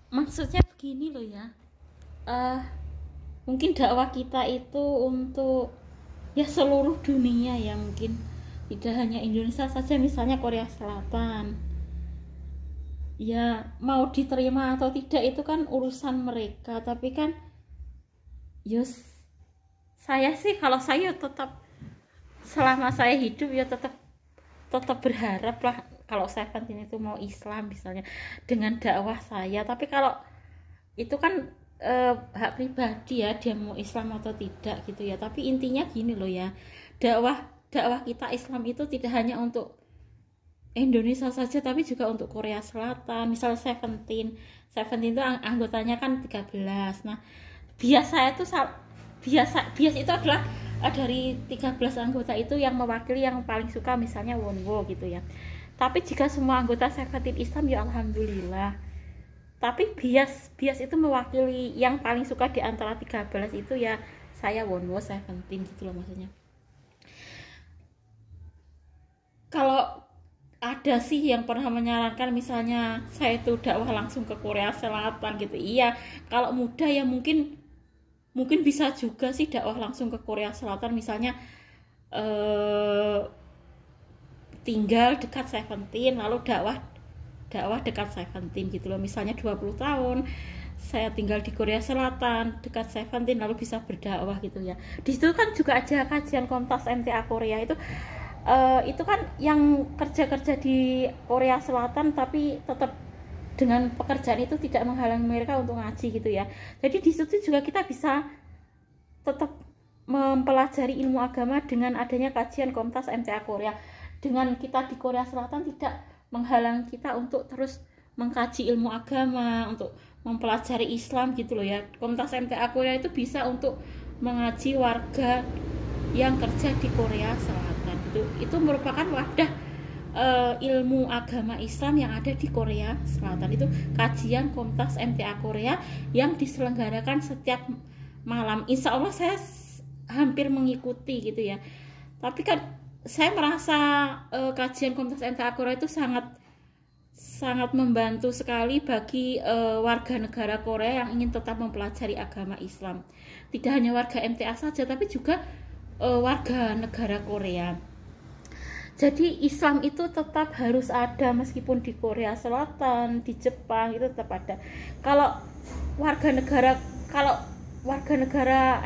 Maksudnya begini loh ya, eh mungkin dakwah kita itu untuk ya seluruh dunia ya, mungkin tidak hanya Indonesia saja, misalnya Korea Selatan ya, mau diterima atau tidak itu kan urusan mereka, tapi kan yus saya sih, kalau saya tetap, selama saya hidup ya tetap tetap berharap lah kalau Seventeen itu mau Islam misalnya dengan dakwah saya. Tapi kalau itu kan hak pribadi ya, dia mau Islam atau tidak gitu ya. Tapi intinya gini loh ya, dakwah dakwah kita Islam itu tidak hanya untuk Indonesia saja, tapi juga untuk Korea Selatan. Misal Seventeen Seventeen itu anggotanya kan 13. Nah, biasa itu bias itu adalah dari 13 anggota itu yang mewakili yang paling suka misalnya Wonwo gitu ya. Tapi jika semua anggota Seventeen Islam ya alhamdulillah. Tapi bias bias itu mewakili yang paling suka di antara 13 itu ya saya Wonwo Seventeen gitu loh maksudnya. Kalau ada sih yang pernah menyarankan misalnya saya itu dakwah langsung ke Korea Selatan gitu. Iya, kalau muda ya mungkin mungkin bisa juga sih dakwah langsung ke Korea Selatan, misalnya eh, tinggal dekat Seventeen lalu dakwah dakwah dekat Seventeen gitu loh, misalnya 20 tahun saya tinggal di Korea Selatan dekat Seventeen lalu bisa berdakwah gitu ya. Di situ kan juga ada kajian Kompas MTA Korea itu kan yang kerja-kerja di Korea Selatan tapi tetap dengan pekerjaan itu tidak menghalangi mereka untuk ngaji gitu ya. Jadi di situ juga kita bisa tetap mempelajari ilmu agama dengan adanya kajian Kompas MTA Korea. Dengan kita di Korea Selatan tidak menghalangi kita untuk terus mengkaji ilmu agama, untuk mempelajari Islam gitu loh ya. Kompas MTA Korea itu bisa untuk mengaji warga yang kerja di Korea Selatan. Itu merupakan wadah ilmu agama Islam yang ada di Korea Selatan. Itu kajian Kompas MTA Korea yang diselenggarakan setiap malam. Insya Allah saya hampir mengikuti gitu ya. Tapi kan saya merasa kajian Kompas MTA Korea itu sangat sangat membantu sekali bagi warga negara Korea yang ingin tetap mempelajari agama Islam. Tidak hanya warga MTA saja, tapi juga warga negara Korea. Jadi Islam itu tetap harus ada meskipun di Korea Selatan, di Jepang itu tetap ada. Kalau warga negara kalau warga negara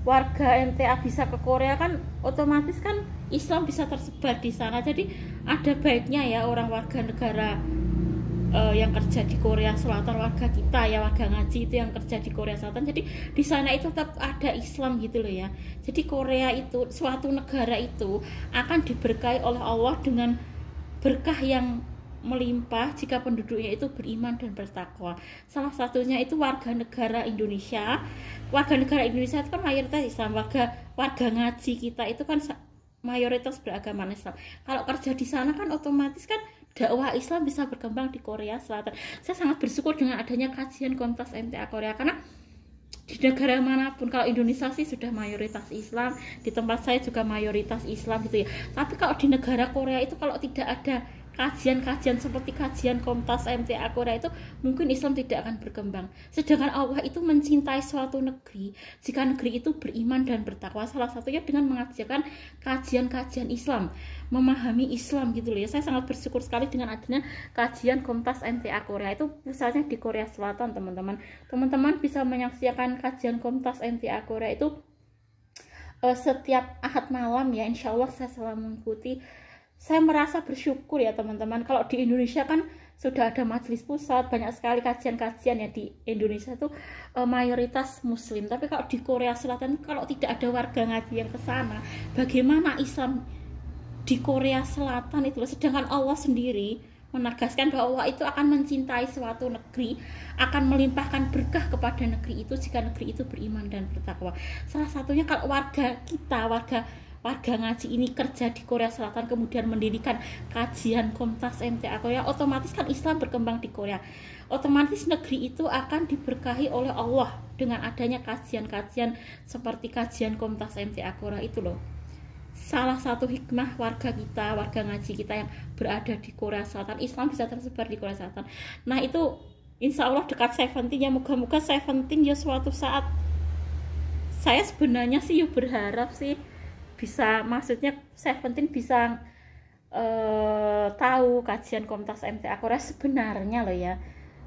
warga MTA bisa ke Korea kan otomatis kan Islam bisa tersebar di sana. Jadi ada baiknya ya orang warga negara yang kerja di Korea Selatan, warga kita ya, warga ngaji itu yang kerja di Korea Selatan, jadi di sana itu tetap ada Islam gitu loh ya. Jadi Korea itu, suatu negara itu akan diberkahi oleh Allah dengan berkah yang melimpah jika penduduknya itu beriman dan bertakwa. Salah satunya itu warga negara Indonesia. Warga negara Indonesia itu kan mayoritas Islam, warga warga ngaji kita itu kan mayoritas beragama Islam. Kalau kerja di sana kan otomatis kan dakwah Islam bisa berkembang di Korea Selatan. Saya sangat bersyukur dengan adanya kajian Kompas MTA Korea, karena di negara manapun, kalau Indonesia sih sudah mayoritas Islam, di tempat saya juga mayoritas Islam gitu ya. Tapi kalau di negara Korea itu kalau tidak ada kajian-kajian seperti kajian Kompas MTA Korea itu mungkin Islam tidak akan berkembang. Sedangkan Allah itu mencintai suatu negeri jika negeri itu beriman dan bertakwa, salah satunya dengan mengajarkan kajian-kajian Islam, memahami Islam gitu loh ya. Saya sangat bersyukur sekali dengan adanya kajian Kompas MTA Korea. Itu pusatnya di Korea Selatan, teman-teman. Teman-teman bisa menyaksikan kajian Kompas MTA Korea itu setiap Ahad malam ya, insya Allah saya selalu mengikuti. Saya merasa bersyukur ya teman-teman. Kalau di Indonesia kan sudah ada majelis pusat, banyak sekali kajian-kajian ya di Indonesia tuh mayoritas muslim. Tapi kalau di Korea Selatan, kalau tidak ada warga ngaji yang ke sana, bagaimana Islam di Korea Selatan itu? Sedangkan Allah sendiri menegaskan bahwa Allah itu akan mencintai suatu negeri, akan melimpahkan berkah kepada negeri itu jika negeri itu beriman dan bertakwa. Salah satunya kalau warga kita, warga ngaji ini kerja di Korea Selatan kemudian mendirikan kajian Kompas MTA Korea, otomatis kan Islam berkembang di Korea. Otomatis negeri itu akan diberkahi oleh Allah dengan adanya kajian-kajian seperti kajian Kompas MTA Korea itu loh. Salah satu hikmah warga kita, warga ngaji kita yang berada di Korea Selatan, Islam bisa tersebar di Korea Selatan. Nah itu insya Allah dekat 17 ya, moga-moga 17 ya suatu saat. Saya sebenarnya sih yuk berharap sih bisa, maksudnya 17 bisa tahu kajian Komtas MTA Korea sebenarnya loh ya.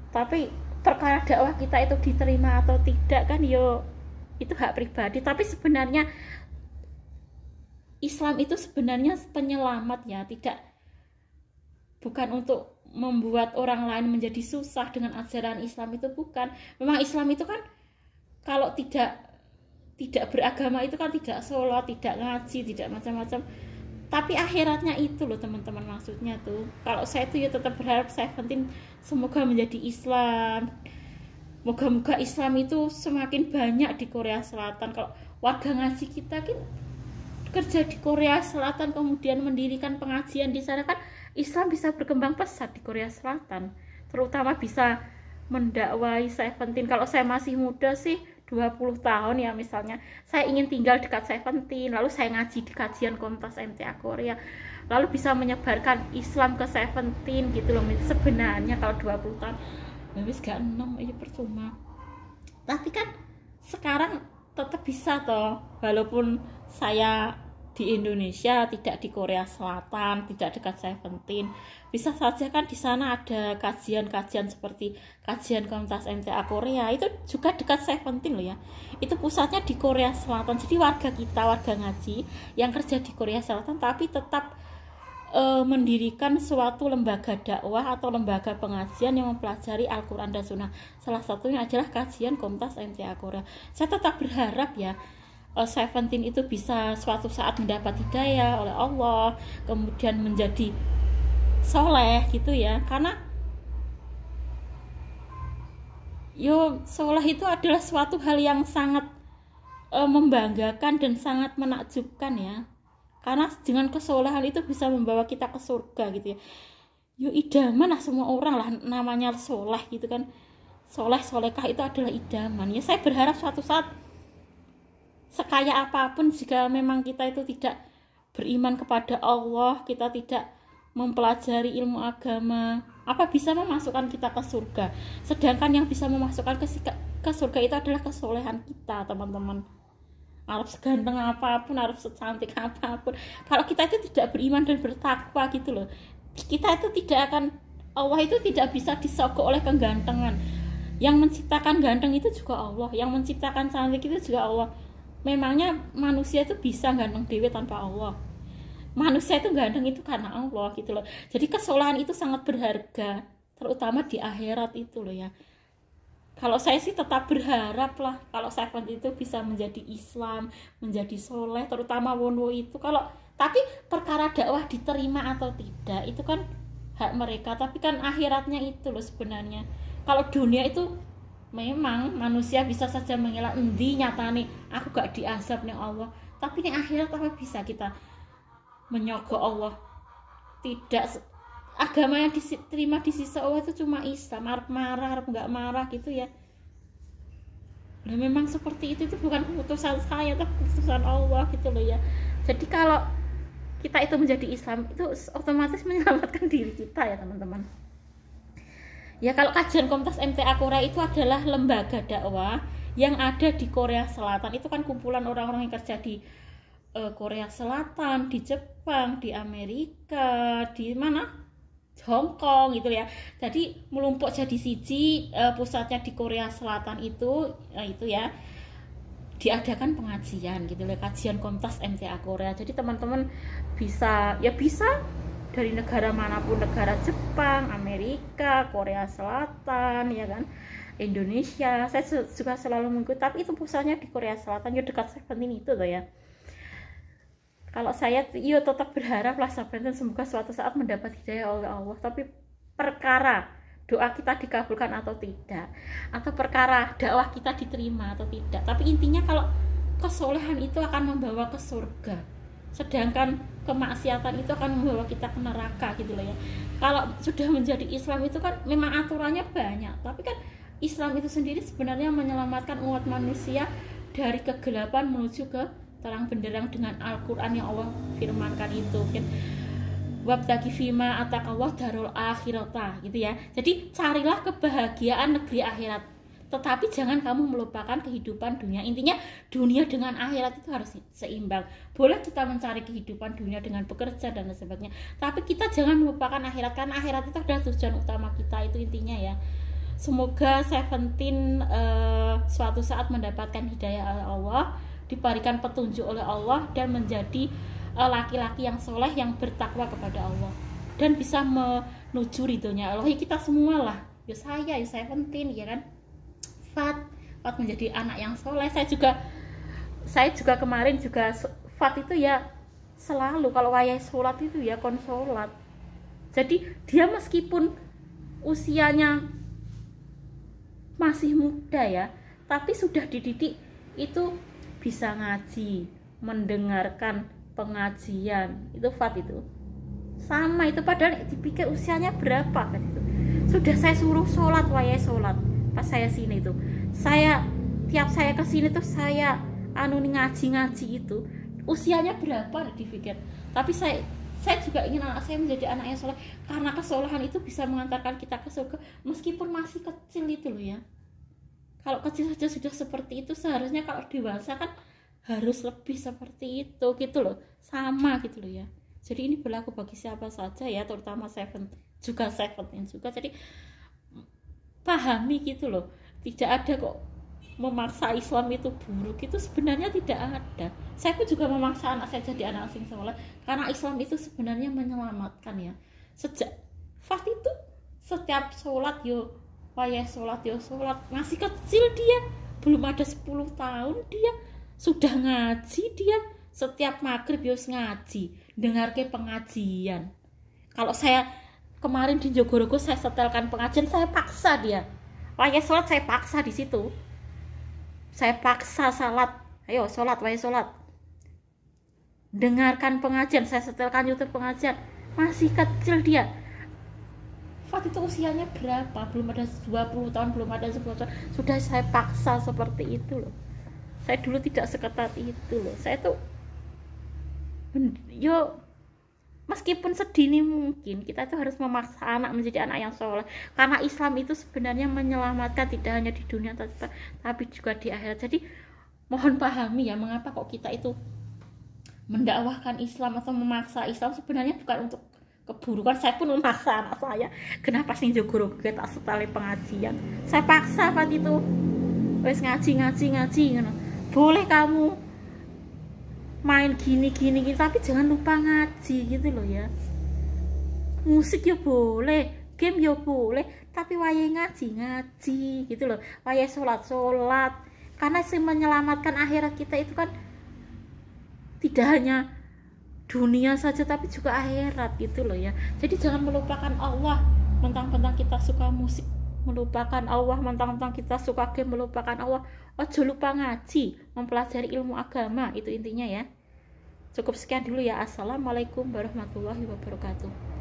Tapi perkara dakwah kita itu diterima atau tidak kan yo itu hak pribadi. Tapi sebenarnya Islam itu sebenarnya penyelamat ya, tidak, bukan untuk membuat orang lain menjadi susah dengan ajaran Islam, itu bukan. Memang Islam itu kan kalau tidak beragama itu kan tidak sholat, tidak ngaji, tidak macam-macam. Tapi akhiratnya itu loh teman-teman, maksudnya tuh. Kalau saya tuh ya tetap berharap 17 semoga menjadi Islam. Moga-moga Islam itu semakin banyak di Korea Selatan. Kalau warga ngaji kita kan kerja di Korea Selatan kemudian mendirikan pengajian di sana, kan Islam bisa berkembang pesat di Korea Selatan. Terutama bisa mendakwai 17. Kalau saya masih muda sih 20 tahun ya misalnya, saya ingin tinggal dekat 17, lalu saya ngaji di kajian Komtas MTA Korea, lalu bisa menyebarkan Islam ke 17 gitu loh. Sebenarnya kalau 20 tahun habis gak 6 ya percuma. Tapi kan sekarang tetap bisa toh, walaupun saya di Indonesia, tidak di Korea Selatan, tidak dekat 17, bisa saja kan di sana ada kajian-kajian seperti kajian Komtas MTA Korea, itu juga dekat 17 loh ya. Itu pusatnya di Korea Selatan. Jadi warga kita, warga ngaji yang kerja di Korea Selatan tapi tetap mendirikan suatu lembaga dakwah atau lembaga pengajian yang mempelajari Al-Quran dan Sunnah. Salah satunya adalah kajian Komtas MTA Korea. Saya tetap berharap ya 17 itu bisa suatu saat mendapat hidayah oleh Allah, kemudian menjadi soleh gitu ya. Karena soleh itu adalah suatu hal yang sangat membanggakan dan sangat menakjubkan ya. Karena dengan kesolehan itu bisa membawa kita ke surga gitu ya. Idaman lah semua orang lah namanya soleh gitu kan. Soleh solekah itu adalah idaman ya. Saya berharap suatu saat sekaya apapun, jika memang kita itu tidak beriman kepada Allah, kita tidak mempelajari ilmu agama, apa bisa memasukkan kita ke surga? Sedangkan yang bisa memasukkan ke surga itu adalah kesolehan kita, teman-teman. Harus seganteng apapun, harus secantik apapun, kalau kita itu tidak beriman dan bertakwa gitu loh, kita itu tidak akan, Allah itu tidak bisa disogok oleh kegantengan. Yang menciptakan ganteng itu juga Allah, yang menciptakan cantik itu juga Allah. Memangnya manusia itu bisa ganteng dewe tanpa Allah? Manusia itu ganteng itu karena Allah gitu loh. Jadi kesolehan itu sangat berharga, terutama di akhirat itu loh ya. Kalau saya sih tetap berharap lah kalau 17 itu bisa menjadi Islam, menjadi soleh, terutama Wonwo itu. Tapi perkara dakwah diterima atau tidak itu kan hak mereka, tapi kan akhiratnya itu loh sebenarnya. Kalau dunia itu memang manusia bisa saja mengelak, endi nyatane aku gak diazab nih Allah, tapi nih akhirat apa bisa kita menyogok Allah? Tidak. Agama yang diterima di sisi Allah itu cuma Islam. Harap marah, harap nggak marah gitu ya. Nah memang seperti itu bukan keputusan saya, tapi keputusan Allah gitu loh ya. Jadi kalau kita itu menjadi Islam itu otomatis menyelamatkan diri kita ya teman-teman. Ya kalau kajian Komtas MTA Korea itu adalah lembaga dakwah yang ada di Korea Selatan. Itu kan kumpulan orang-orang yang kerja di Korea Selatan, di Jepang, di Amerika, di mana? Hong Kong gitu ya. Jadi melumpuk jadi siji, pusatnya di Korea Selatan itu ya diadakan pengajian gitu loh, kajian Komtas MTA Korea. Jadi teman-teman bisa dari negara manapun, negara Jepang, Amerika, Korea Selatan ya kan, Indonesia. Saya juga selalu mengikuti, tapi itu pusatnya di Korea Selatan, ya dekat 17 itu loh ya. Kalau saya tetap berharap lah 17 semoga suatu saat mendapat hidayah oleh Allah. Tapi perkara doa kita dikabulkan atau tidak, atau perkara dakwah kita diterima atau tidak, tapi intinya kalau kesolehan itu akan membawa ke surga, sedangkan kemaksiatan itu akan membawa kita ke neraka gitu loh ya. Kalau sudah menjadi Islam itu kan memang aturannya banyak, tapi kan Islam itu sendiri sebenarnya menyelamatkan umat manusia dari kegelapan menuju ke terang benderang dengan Al-Quran yang Allah firmankan itu kan. wabtagi fima ataqallah darul akhirata gitu ya. Jadi carilah kebahagiaan negeri akhirat, tetapi jangan kamu melupakan kehidupan dunia. Intinya dunia dengan akhirat itu harus seimbang. Boleh kita mencari kehidupan dunia dengan bekerja dan sebagainya, tapi kita jangan melupakan akhirat, karena akhirat itu adalah tujuan utama kita, itu intinya ya. Semoga Seventeen suatu saat mendapatkan hidayah oleh Allah, diberikan petunjuk oleh Allah, dan menjadi laki-laki yang soleh, yang bertakwa kepada Allah, dan bisa menuju ridhonya Allah. Ya kita semua lah, ya saya, ya Seventeen, ya kan, Fat menjadi anak yang soleh. Saya juga kemarin juga Fat itu ya selalu kalau wayah sholat itu ya konsolat. Jadi dia meskipun usianya masih muda ya, tapi sudah dididik itu bisa ngaji, mendengarkan pengajian. Itu Fat itu sama itu, padahal dipikir usianya berapa kan itu. Sudah saya suruh sholat, wayah sholat pas saya sini itu, tiap saya kesini tuh saya ngaji itu, usianya berapa dipikir. Tapi saya juga ingin anak saya menjadi anak yang soleh, karena kesolehan itu bisa mengantarkan kita ke surga meskipun masih kecil itu loh ya. Kalau kecil saja sudah seperti itu, seharusnya kalau dewasa kan harus lebih seperti itu gitu loh, sama gitu loh ya. Jadi ini berlaku bagi siapa saja ya, terutama Seventeen juga. Jadi pahami gitu loh, tidak ada kok memaksa Islam itu buruk, itu sebenarnya tidak ada. Saya pun juga memaksa anak saya jadi anak asing soleh, karena Islam itu sebenarnya menyelamatkan ya. Sejak Fat itu setiap sholat wayah sholat, masih kecil dia, belum ada 10 tahun dia sudah ngaji. Dia setiap maghrib ngaji, dengar ke pengajian. Kalau saya kemarin di Jogorogo, saya setelkan pengajian, saya paksa dia wayah sholat, saya paksa di situ, saya paksa salat, ayo sholat, wayah sholat, dengarkan pengajian, saya setelkan YouTube pengajian. Masih kecil dia. Fat itu usianya berapa? Belum ada 20 tahun, belum ada 10 tahun, sudah saya paksa seperti itu loh. Saya dulu tidak seketat itu loh. Saya tuh meskipun sedini mungkin, kita tuh harus memaksa anak menjadi anak yang soleh, karena Islam itu sebenarnya menyelamatkan tidak hanya di dunia tapi juga di akhirat. Jadi mohon pahami ya, mengapa kok kita itu mendakwahkan Islam atau memaksa Islam, sebenarnya bukan untuk keburukan. Saya pun memaksa anak saya, kenapa sih Jogorogo tak setelah pengajian, saya paksa Pak itu wes ngaji boleh kamu main gini, tapi jangan lupa ngaji gitu loh ya. Musik ya boleh, game ya boleh, tapi wayah ngaji gitu loh, wayah sholat, karena sih menyelamatkan akhirat kita itu kan tidak hanya dunia saja tapi juga akhirat gitu loh ya. Jadi jangan melupakan Allah mentang-mentang kita suka musik, melupakan Allah mentang-mentang kita suka game, melupakan Allah. Ojo lupa ngaji, mempelajari ilmu agama, itu intinya ya. Cukup sekian dulu ya. Assalamualaikum warahmatullahi wabarakatuh.